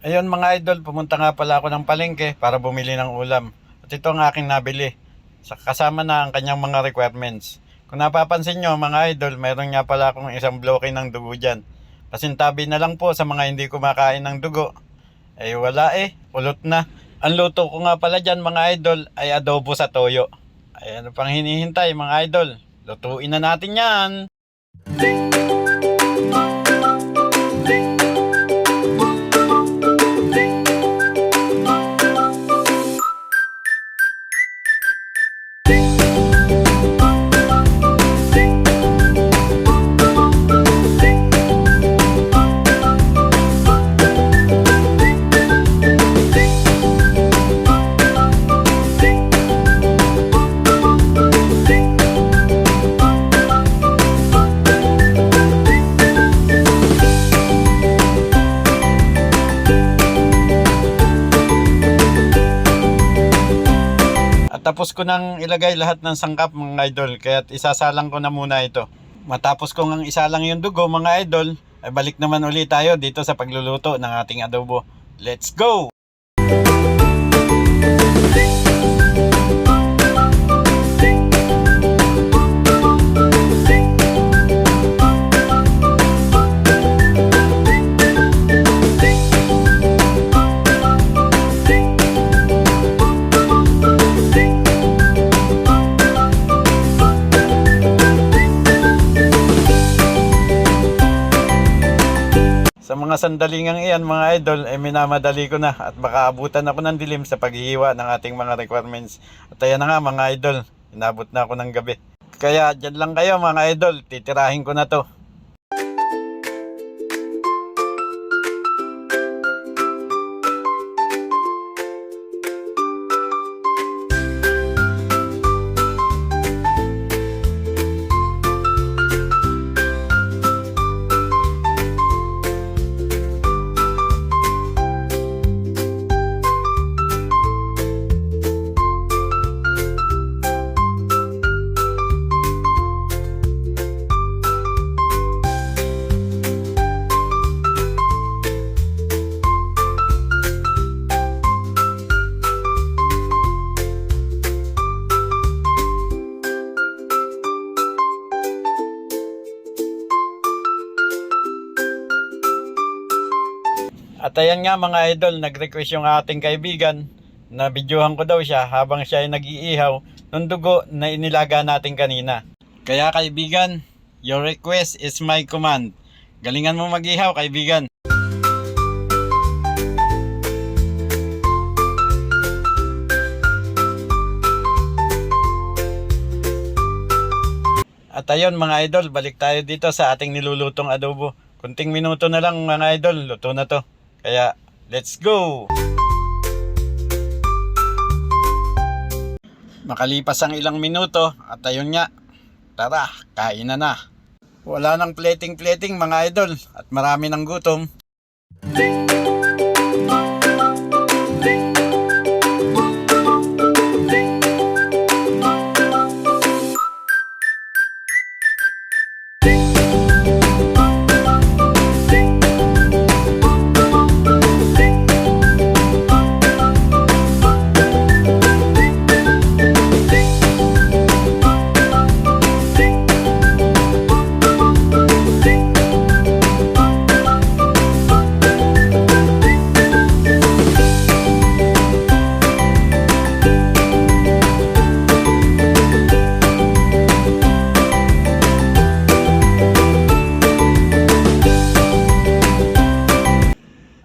Ayun mga idol, pumunta nga pala ako ng palengke para bumili ng ulam. At ito ang aking nabili. Kasama na ang kanyang mga requirements. Kung napapansin nyo mga idol, mayroon nga pala akong isang bloke ng dugo dyan. Pasintabi na lang po sa mga hindi kumakain ng dugo. Wala ulot na. Ang luto ko nga pala dyan mga idol ay adobo sa toyo. Ano pang hinihintay mga idol? Lutuin na natin yan. Tapos ko nang ilagay lahat ng sangkap mga idol, kaya isasalang ko na muna ito. Matapos ko ngang isalang yung dugo mga idol, ay balik naman ulit tayo dito sa pagluluto ng ating adobo. Let's go! Sa mga sandalingang iyan mga idol ay minamadali ko na at baka abutan ako ng dilim sa paghihiwa ng ating mga requirements. At ayan na nga mga idol, inabot na ako ng gabi. Kaya dyan lang kayo mga idol, titirahin ko na to. At ayan nga mga idol, nag-request yung ating kaibigan na videohan ko daw siya habang siya ay nag-iihaw ng dugo na inilaga natin kanina. Kaya kaibigan, your request is my command. Galingan mo mag-ihaw kaibigan. At ayun mga idol, balik tayo dito sa ating nilulutong adobo. Kunting minuto na lang mga idol, luto na to. Kaya, let's go! Makalipas ang ilang minuto at ayun nga, tara, kain na na. Wala nang plating-plating mga idol at marami ng gutom.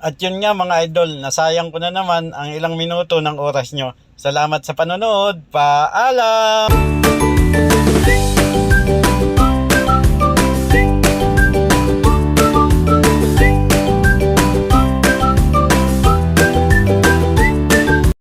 At yun nga mga idol, nasayang ko na naman ang ilang minuto ng oras nyo. Salamat sa panonood. Paalam!